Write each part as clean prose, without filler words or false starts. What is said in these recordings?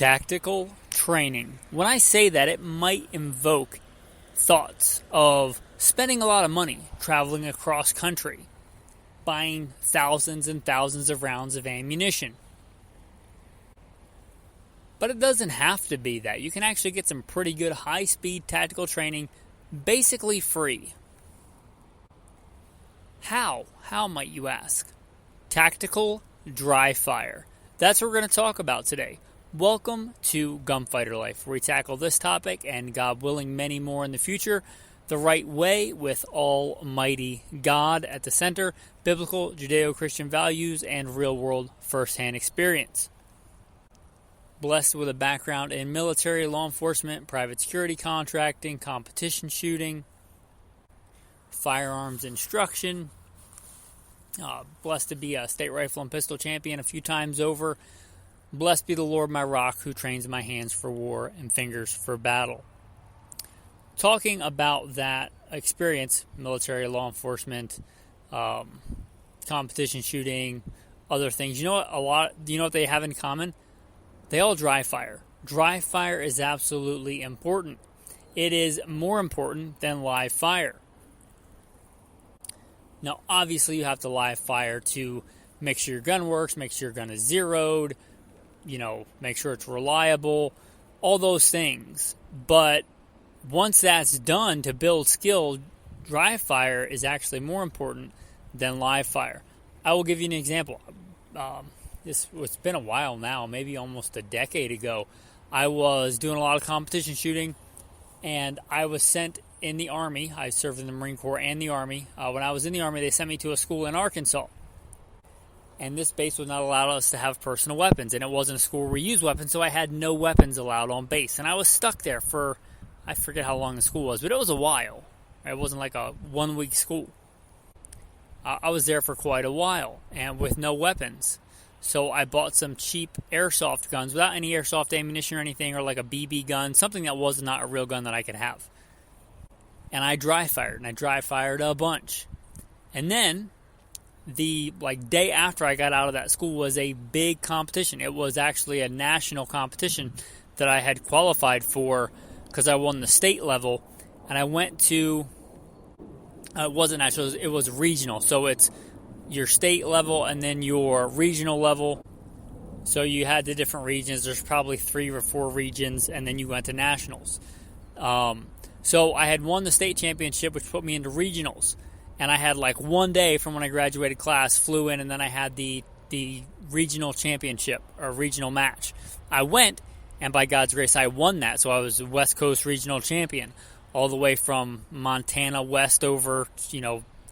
Tactical training. When I say that, it might invoke thoughts of spending a lot of money traveling across country, buying thousands and thousands of rounds of ammunition. But it doesn't have to be that. You can actually get some pretty good high-speed tactical training basically free. How? How, might you ask? Tactical Dryfire. That's what we're going to talk about today. Welcome to Gunfighter Life, where we tackle this topic and, God willing, many more in the future the right way, with Almighty God at the center, biblical Judeo-Christian values, and real-world first-hand experience. Blessed with a background in military, law enforcement, private security contracting, competition shooting, firearms instruction. Blessed to be a state rifle and pistol champion a few times over. Blessed be the Lord my rock, who trains my hands for war and fingers for battle. Talking about that experience, military, law enforcement, competition shooting, other things. You know what they have in common? They all dry fire. Dry fire is absolutely important. It is more important than live fire. Now, obviously, you have to live fire to make sure your gun works, make sure your gun is zeroed, make sure it's reliable, all those things. But once that's done to build skill, dry fire is actually more important than live fire. I will give you an example. It's been a while now, maybe almost a decade ago. I was doing a lot of competition shooting, and I was sent in the Army. I served in the Marine Corps and the Army. When I was in the Army, they sent me to a school in Arkansas. And this base would not allow us to have personal weapons. And it wasn't a school where we used weapons, so I had no weapons allowed on base. And I was stuck there for, I forget how long the school was, but it was a while. It wasn't like a 1 week school. I was there for quite a while, and with no weapons. So I bought some cheap airsoft guns without any airsoft ammunition or anything, or like a BB gun, something that was not a real gun that I could have. And I dry fired a bunch. And then the day after I got out of that school was a big competition. It was actually a national competition that I had qualified for because I won the state level, and I went to it wasn't national, it was regional. So it's your state level and then your regional level. So you had the different regions. There's probably 3 or 4 regions, and then you went to nationals. So I had won the state championship, which put me into regionals. And I had 1 day from when I graduated class, flew in, and then I had the regional championship or regional match. I went, and by God's grace, I won that. So I was the West Coast regional champion, all the way from Montana west over,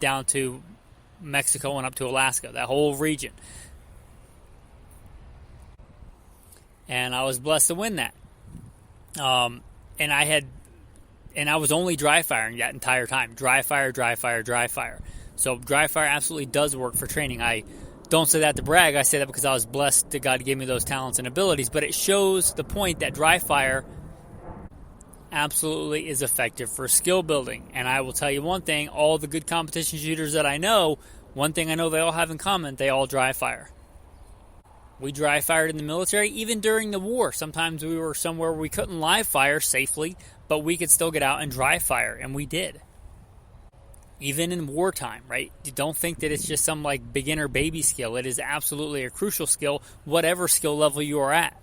down to Mexico and up to Alaska, that whole region. And I was blessed to win that. And I was only dry firing that entire time. Dry fire. So dry fire absolutely does work for training. I don't say that to brag. I say that because I was blessed that God gave me those talents and abilities. But it shows the point that dry fire absolutely is effective for skill building. And I will tell you one thing, all the good competition shooters that I know, one thing I know they all have in common, they all dry fire. We dry fired in the military, even during the war. Sometimes we were somewhere where we couldn't live fire safely, but we could still get out and dry fire, and we did. Even in wartime, right? Don't think that it's just some beginner baby skill. It is absolutely a crucial skill, whatever skill level you are at.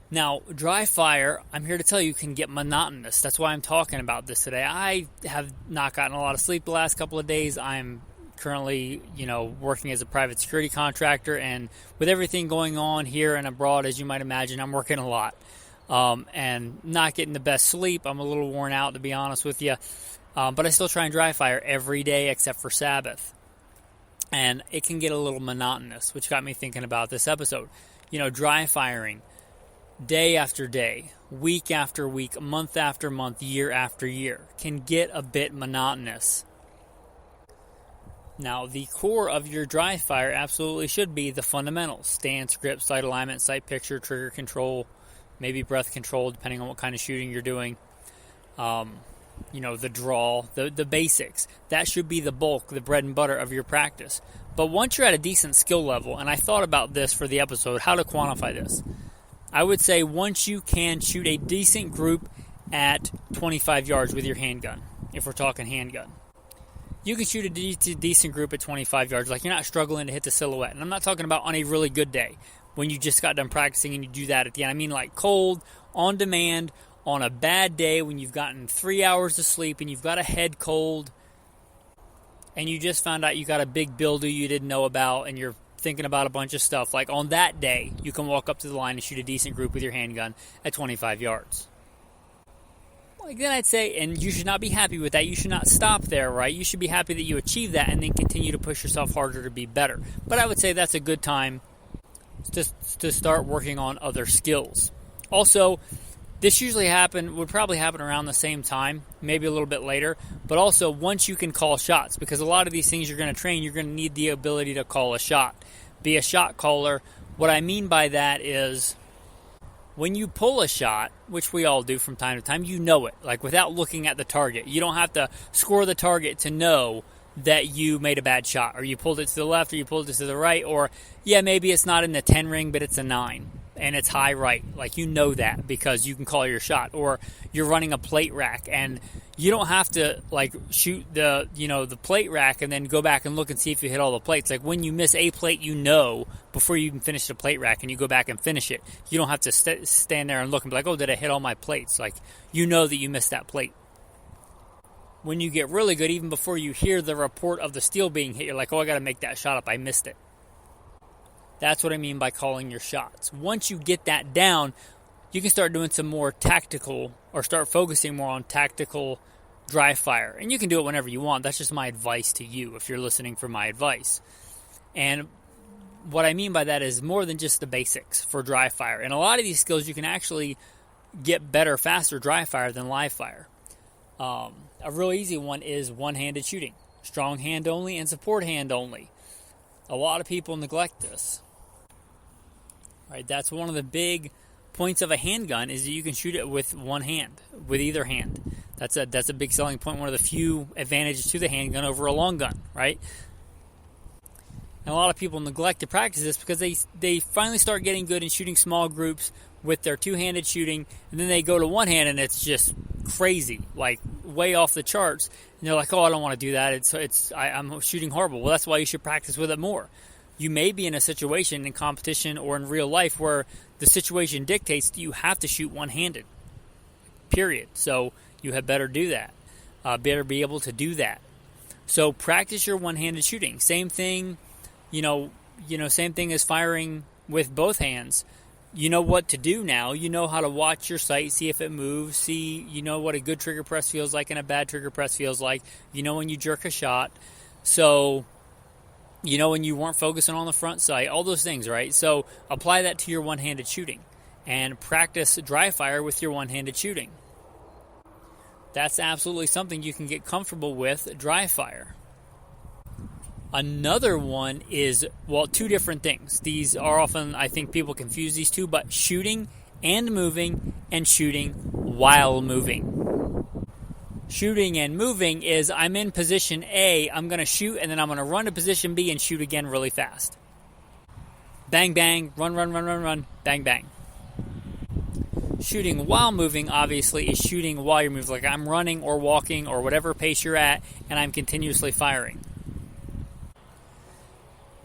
Now, dry fire, I'm here to tell you, can get monotonous. That's why I'm talking about this today. I have not gotten a lot of sleep the last couple of days. I'm currently, working as a private security contractor, and with everything going on here and abroad, as you might imagine, I'm working a lot. And not getting the best sleep. I'm a little worn out, to be honest with you. But I still try and dry fire every day except for Sabbath. And it can get a little monotonous, which got me thinking about this episode. Dry firing day after day, week after week, month after month, year after year can get a bit monotonous. Now, the core of your dry fire absolutely should be the fundamentals: stance, grip, sight alignment, sight picture, trigger control, maybe breath control, depending on what kind of shooting you're doing. The draw, the basics. That should be the bulk, the bread and butter of your practice. But once you're at a decent skill level, and I thought about this for the episode, how to quantify this. I would say once you can shoot a decent group at 25 yards with your handgun, if we're talking handgun, you can shoot a decent group at 25 yards. Like, you're not struggling to hit the silhouette. And I'm not talking about on a really good day when you just got done practicing and you do that at the end. I mean like cold, on demand, on a bad day when you've gotten 3 hours of sleep and you've got a head cold and you just found out you got a big builder you didn't know about and you're thinking about a bunch of stuff. Like, on that day, you can walk up to the line and shoot a decent group with your handgun at 25 yards. Like, then I'd say, and you should not be happy with that. You should not stop there, right? You should be happy that you achieve that and then continue to push yourself harder to be better. But I would say that's a good time to start working on other skills. Also, this would probably happen around the same time, maybe a little bit later, but also once you can call shots, because a lot of these things you're going to train, you're going to need the ability to call a shot, be a shot caller. What I mean by that is, when you pull a shot, which we all do from time to time, you know it, like without looking at the target. You don't have to score the target to know that you made a bad shot, or you pulled it to the left, or you pulled it to the right, or yeah, maybe it's not in the 10 ring, but it's a 9, and it's high right. Like, you know that because you can call your shot. Or you're running a plate rack, and you don't have to like shoot the plate rack and then go back and look and see if you hit all the plates. Like, when you miss a plate, before you even finish the plate rack and you go back and finish it, you don't have to stand there and look and be like, oh, did I hit all my plates? Like, you know that you missed that plate. When you get really good, even before you hear the report of the steel being hit, you're like, oh, I got to make that shot up. I missed it. That's what I mean by calling your shots. Once you get that down, you can start doing some more tactical, or start focusing more on tactical dry fire. And you can do it whenever you want. That's just my advice to you if you're listening for my advice. And what I mean by that is more than just the basics for dry fire. And a lot of these skills you can actually get better, faster dry fire than live fire. A real easy one is one-handed shooting. Strong hand only and support hand only. A lot of people neglect this. Right, that's one of the big points of a handgun, is that you can shoot it with one hand, with either hand. That's a big selling point, one of the few advantages to the handgun over a long gun, right? And a lot of people neglect to practice this because they finally start getting good in shooting small groups with their two-handed shooting, and then they go to one hand and it's just crazy, like way off the charts. And they're like, oh, I don't want to do that. I'm shooting horrible. Well, that's why you should practice with it more. You may be in a situation in competition or in real life where the situation dictates that you have to shoot one-handed, period. So you had better do that, better be able to do that. So practice your one-handed shooting. Same thing, same thing as firing with both hands. You know what to do now. You know how to watch your sight, see if it moves, you know what a good trigger press feels like and a bad trigger press feels like. You know when you jerk a shot. So, you know when you weren't focusing on the front sight, all those things, right? So apply that to your one-handed shooting and practice dry fire with your one-handed shooting. That's absolutely something you can get comfortable with, dry fire. Another one is, two different things. These are often, I think people confuse these two, but shooting and moving, and shooting while moving. Shooting and moving is, I'm in position A, I'm going to shoot, and then I'm going to run to position B and shoot again really fast. Bang, bang, run, bang, bang. Shooting while moving, obviously, is shooting while you're moving. Like, I'm running or walking or whatever pace you're at, and I'm continuously firing.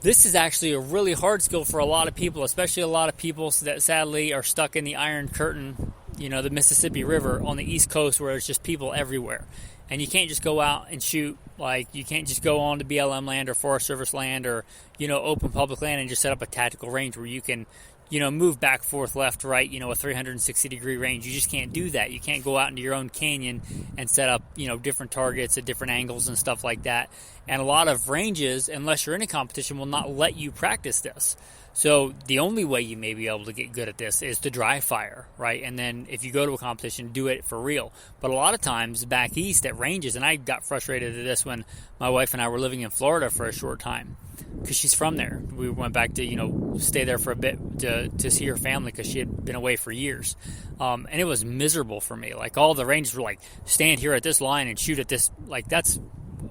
This is actually a really hard skill for a lot of people, especially a lot of people that sadly are stuck in the Iron Curtain, the Mississippi River on the East Coast, where there's just people everywhere. And you can't just go out and shoot, like you can't just go on to BLM land or Forest Service land or, open public land and just set up a tactical range where you can, move back, forth, left, right, a 360-degree range. You just can't do that. You can't go out into your own canyon and set up, different targets at different angles and stuff like that. And a lot of ranges, unless you're in a competition, will not let you practice this. So the only way you may be able to get good at this is to dry fire, right? And then if you go to a competition, do it for real. But a lot of times back east at ranges, and I got frustrated at this when my wife and I were living in Florida for a short time, because she's from there. We went back to, stay there for a bit to see her family because she had been away for years. And it was miserable for me. Like, all the ranges were like, stand here at this line and shoot at this. Like, that's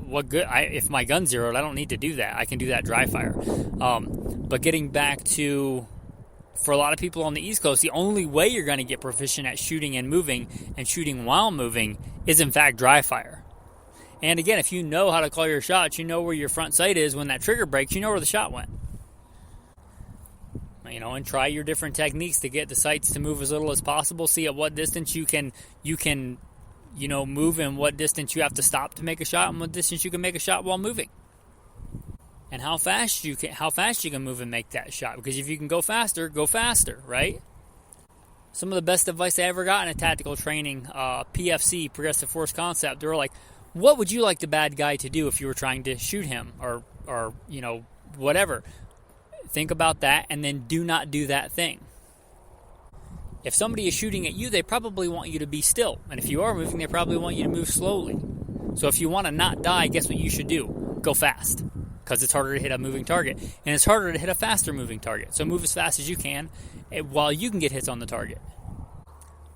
what good. If my gun's zeroed, I don't need to do that. I can do that dry fire. But getting back to for a lot of people on the East Coast, the only way you're going to get proficient at shooting and moving and shooting while moving is, in fact, dry fire. And again, if you know how to call your shots, you know where your front sight is when that trigger breaks, you know where the shot went. And try your different techniques to get the sights to move as little as possible. See at what distance you can move, and what distance you have to stop to make a shot, and what distance you can make a shot while moving. And how fast you can move and make that shot. Because if you can go faster, right? Some of the best advice I ever got in a tactical training, PFC, Progressive Force Concept, they were like, what would you like the bad guy to do if you were trying to shoot him or whatever? Think about that, and then do not do that thing. If somebody is shooting at you, they probably want you to be still. And if you are moving, they probably want you to move slowly. So if you want to not die, guess what you should do? Go fast. Because it's harder to hit a moving target. And it's harder to hit a faster moving target. So move as fast as you can while you can get hits on the target.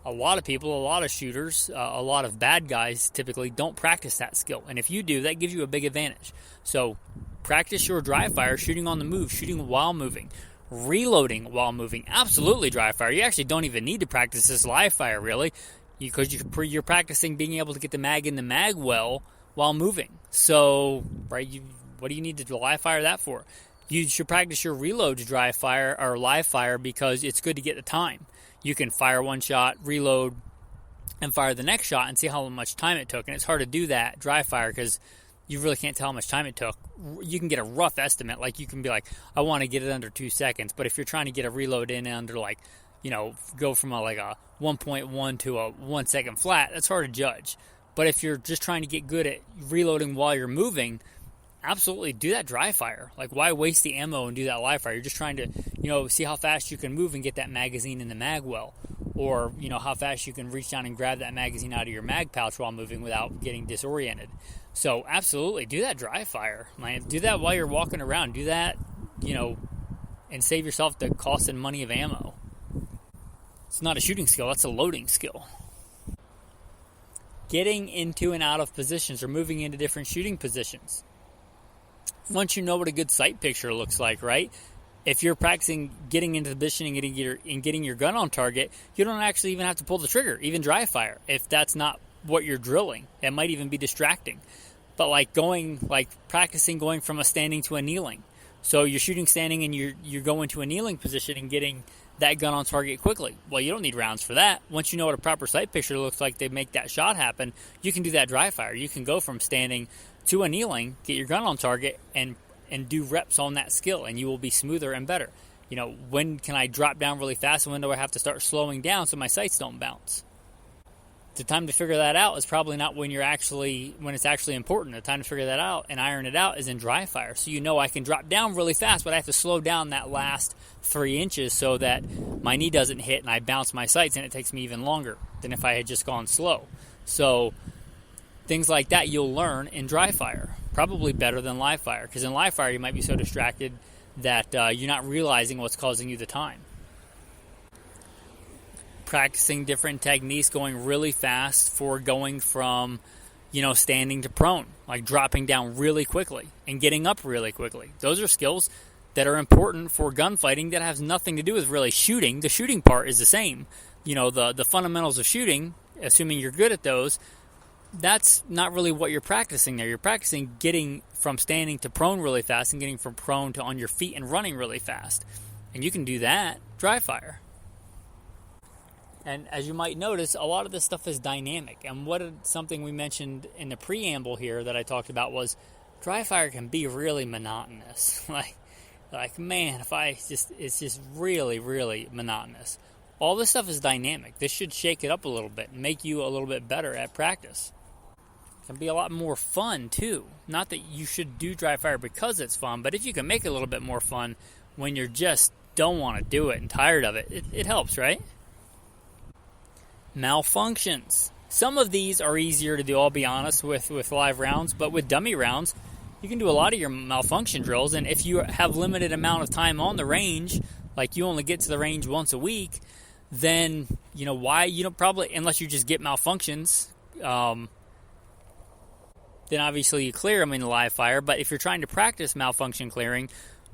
A lot of people, a lot of shooters, a lot of bad guys typically don't practice that skill. And if you do, that gives you a big advantage. So practice your dry fire, shooting on the move, shooting while moving, reloading while moving. Absolutely dry fire. You actually don't even need to practice this live fire, really, because you're practicing being able to get the mag in the mag well while moving. So, right, what do you need to live fire that for? You should practice your reload to dry fire or live fire because it's good to get the time. You can fire one shot, reload, and fire the next shot and see how much time it took. And it's hard to do that dry fire because you really can't tell how much time it took. You can get a rough estimate. Like you can be like, I want to get it under 2 seconds. But if you're trying to get a reload in under go from a 1.1 to a 1 second flat, that's hard to judge. But if you're just trying to get good at reloading while you're moving, absolutely do that dry fire. Like, why waste the ammo and do that live fire? You're just trying to, see how fast you can move and get that magazine in the mag well. Or, how fast you can reach down and grab that magazine out of your mag pouch while moving without getting disoriented. So, absolutely, do that dry fire. Man, do that while you're walking around. Do that, and save yourself the cost and money of ammo. It's not a shooting skill, that's a loading skill. Getting into and out of positions or moving into different shooting positions. Once you know what a good sight picture looks like, right? If you're practicing getting into the position and getting your gun on target, you don't actually even have to pull the trigger, even dry fire, if that's not what you're drilling. It might even be distracting. But practicing going from a standing to a kneeling. So you're shooting standing and you're going to a kneeling position and getting that gun on target quickly. Well, you don't need rounds for that. Once you know what a proper sight picture looks like to make that shot happen, you can do that dry fire. You can go from standing to a kneeling, get your gun on target, and do reps on that skill, and you will be smoother and better. When can I drop down really fast, and when do I have to start slowing down so my sights don't bounce? The time to figure that out is probably not when it's actually important. The time to figure that out and iron it out is in dry fire. So I can drop down really fast, but I have to slow down that last 3 inches so that my knee doesn't hit and I bounce my sights, and it takes me even longer than if I had just gone slow. So things like that you'll learn in dry fire, probably better than live fire, because in live fire you might be so distracted that you're not realizing what's causing you the time. Practicing different techniques, going really fast for going from, standing to prone, like dropping down really quickly and getting up really quickly. Those are skills that are important for gunfighting that has nothing to do with really shooting. The shooting part is the same. The fundamentals of shooting, assuming you're good at those, that's not really what you're practicing there. You're practicing getting from standing to prone really fast and getting from prone to on your feet and running really fast. And you can do that dry fire. And as you might notice, a lot of this stuff is dynamic. And something we mentioned in the preamble here that I talked about was dry fire can be really monotonous. It's just really, really monotonous. All this stuff is dynamic. This should shake it up a little bit and make you a little bit better at practice. It can be a lot more fun, too. Not that you should do dry fire because it's fun, but if you can make it a little bit more fun when you just don't want to do it and tired of it, it helps, right? Malfunctions. Some of these are easier to do, I'll be honest, with live rounds, but with dummy rounds, you can do a lot of your malfunction drills, and if you have limited amount of time on the range, like you only get to the range once a week, then, why, probably, unless you just get malfunctions, then obviously you clear them in live fire. But if you're trying to practice malfunction clearing,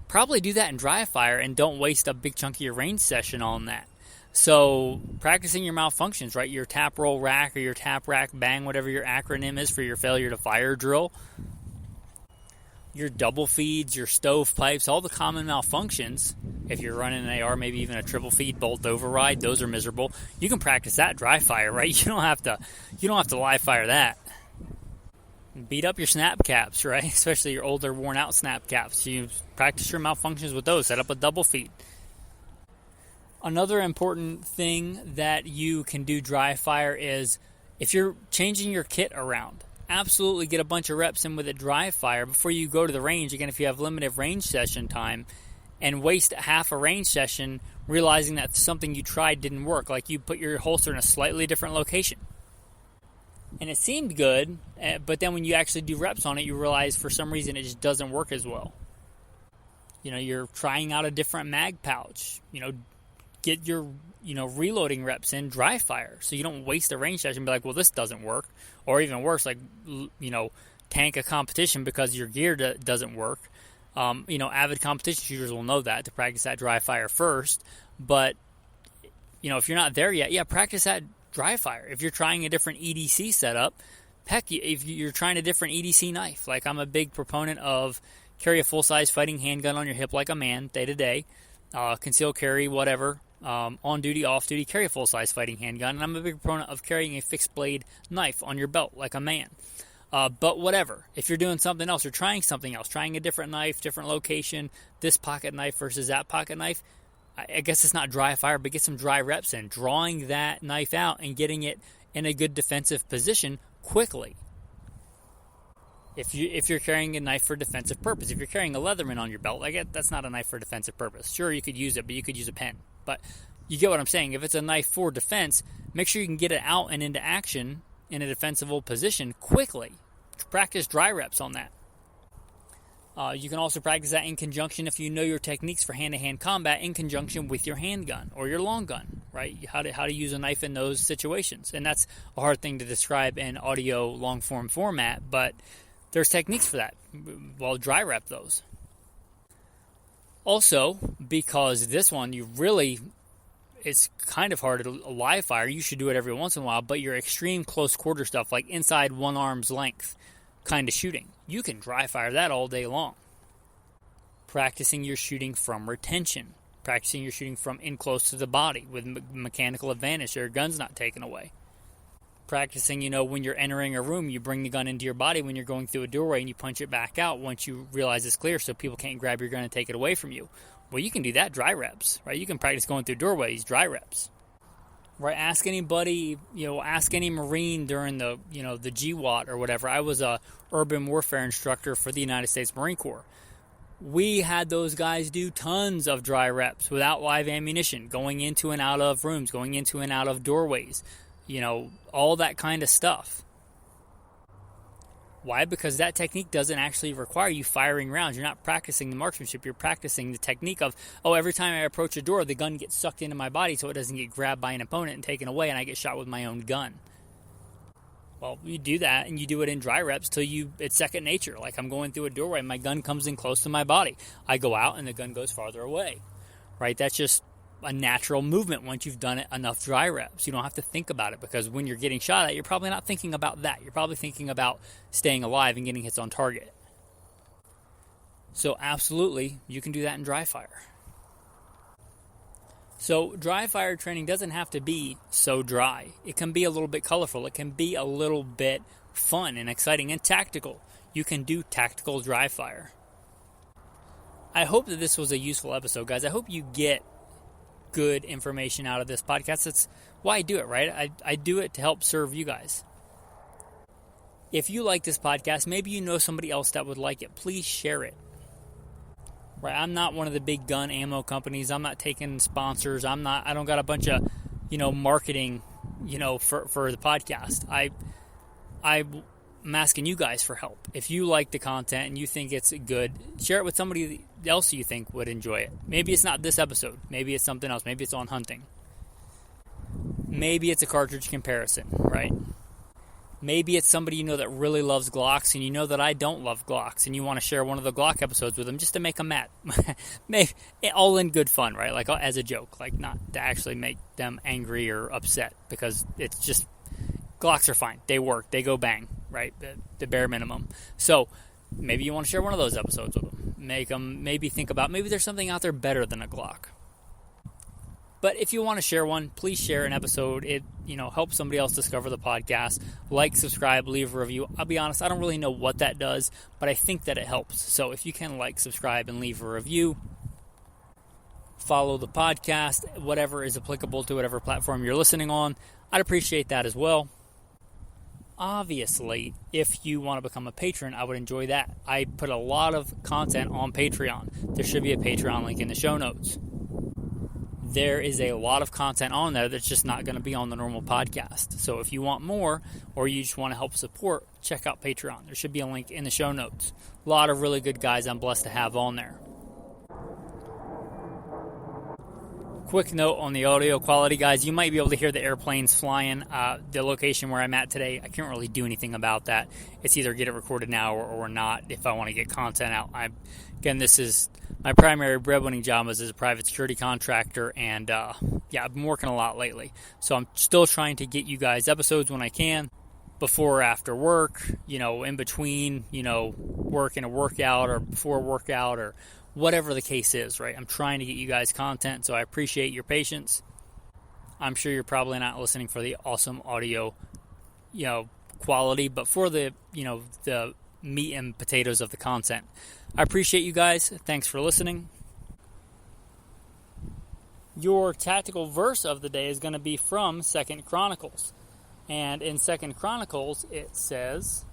probably do that in Dryfire and don't waste a big chunk of your range session on that. So practicing your malfunctions, right? Your tap roll rack or your tap rack bang, whatever your acronym is for your failure to fire drill. Your double feeds, your stovepipes, all the common malfunctions. If you're running an AR, maybe even a triple feed bolt override, those are miserable. You can practice that Dryfire, right? You don't have to live fire that. Beat up your snap caps, right? Especially your older, worn out snap caps. You practice your malfunctions with those. Set up a double feed. Another important thing that you can do Dryfire is if you're changing your kit around, absolutely get a bunch of reps in with a Dryfire before you go to the range. Again, if you have limited range session time, and waste half a range session realizing that something you tried didn't work, like you put your holster in a slightly different location. And it seemed good, but then when you actually do reps on it, you realize for some reason it just doesn't work as well. You're trying out a different mag pouch. Get your reloading reps in Dryfire so you don't waste a range session and be like, well, this doesn't work. Or even worse, like, tank a competition because your gear doesn't work. Avid competition shooters will know that to practice that Dryfire first. But, if you're not there yet, practice that Dryfire. If you're trying a different EDC setup, heck, if you're trying a different EDC knife, like I'm a big proponent of carry a full-size fighting handgun on your hip like a man, day to day, conceal carry, whatever, on duty, off duty, carry a full-size fighting handgun. And I'm a big proponent of carrying a fixed blade knife on your belt like a man. But whatever, if you're doing something else, you're trying something else, trying a different knife, different location, this pocket knife versus that pocket knife, I guess it's not Dryfire, but get some dry reps in, drawing that knife out and getting it in a good defensive position quickly. If you're carrying a knife for defensive purpose, if you're carrying a Leatherman on your belt, that's not a knife for defensive purpose. Sure, you could use it, but you could use a pen. But you get what I'm saying. If it's a knife for defense, make sure you can get it out and into action in a defensible position quickly. Practice dry reps on that. You can also practice that in conjunction if you know your techniques for hand-to-hand combat in conjunction with your handgun or your long gun, right? How to use a knife in those situations. And that's a hard thing to describe in audio long-form format, but there's techniques for that. Well, dry rep those. Also, because this one, it's kind of hard to live fire. You should do it every once in a while, but your extreme close quarter stuff, like inside one arm's length kind of shooting, you can dry fire that all day long. Practicing your shooting from retention. Practicing your shooting from in close to the body with mechanical advantage so your gun's not taken away. Practicing, when you're entering a room, you bring the gun into your body when you're going through a doorway and you punch it back out once you realize it's clear so people can't grab your gun and take it away from you. Well, you can do that dry reps, right? You can practice going through doorways, dry reps. Right, ask anybody, ask any Marine during the GWAT or whatever. I was a urban warfare instructor for the United States Marine Corps. We had those guys do tons of dry reps without live ammunition, going into and out of rooms, going into and out of doorways, all that kind of stuff. Why? Because that technique doesn't actually require you firing rounds. You're not practicing the marksmanship. You're practicing the technique of, every time I approach a door, the gun gets sucked into my body so it doesn't get grabbed by an opponent and taken away and I get shot with my own gun. Well, you do that and you do it in dry reps till it's second nature. Like I'm going through a doorway, my gun comes in close to my body. I go out and the gun goes farther away. Right? That's just a natural movement once you've done it enough dry reps. You don't have to think about it because when you're getting shot at, you're probably not thinking about that. You're probably thinking about staying alive and getting hits on target. So absolutely, you can do that in Dryfire. So Dryfire training doesn't have to be so dry. It can be a little bit colorful. It can be a little bit fun and exciting and tactical. You can do tactical Dryfire. I hope that this was a useful episode, guys. I hope you get good information out of this podcast. That's why I do it, right? I do it to help serve you guys. If you like this podcast, maybe you know somebody else that would like it. Please share it. Right? I'm not one of the big gun ammo companies. I'm not taking sponsors. I don't got a bunch of, marketing, for the podcast. I'm asking you guys for help. If you like the content and you think it's good, share it with somebody else you think would enjoy it. Maybe it's not this episode. Maybe it's something else. Maybe it's on hunting. Maybe it's a cartridge comparison, right? Maybe it's somebody you know that really loves Glocks, and you know that I don't love Glocks, and you want to share one of the Glock episodes with them just to make them mad. Maybe, all in good fun, right? Like as a joke, like not to actually make them angry or upset, because it's just, Glocks are fine. They work. They go bang, right? The bare minimum. So maybe you want to share one of those episodes with them. Make them maybe think about, maybe there's something out there better than a Glock. But if you want to share one, please share an episode. It, helps somebody else discover the podcast. Like, subscribe, leave a review. I'll be honest, I don't really know what that does, but I think that it helps. So if you can like, subscribe, and leave a review, follow the podcast, whatever is applicable to whatever platform you're listening on, I'd appreciate that as well. Obviously, if you want to become a patron, I would enjoy that. I put a lot of content on Patreon. There should be a Patreon link in the show notes. There is a lot of content on there that's just not going to be on the normal podcast. So if you want more, or you just want to help support, check out Patreon. There should be a link in the show notes. A lot of really good guys I'm blessed to have on there. Quick note on the audio quality, guys. You might be able to hear the airplanes flying. The location where I'm at today, I can't really do anything about that. It's either get it recorded now or not if I want to get content out. Again, this is my primary breadwinning job as a private security contractor, and I've been working a lot lately. So I'm still trying to get you guys episodes when I can, before or after work, in between, work and a workout, or before a workout, or whatever the case is, right? I'm trying to get you guys content, so I appreciate your patience. I'm sure you're probably not listening for the awesome audio, quality, but for the, the meat and potatoes of the content. I appreciate you guys. Thanks for listening. Your tactical verse of the day is going to be from 2 Chronicles. And in 2 Chronicles, it says,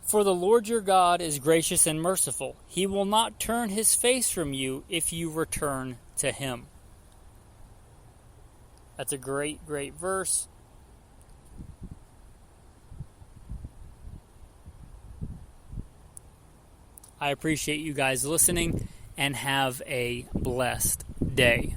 "For the Lord your God is gracious and merciful. He will not turn his face from you if you return to him." That's a great, great verse. I appreciate you guys listening, and have a blessed day.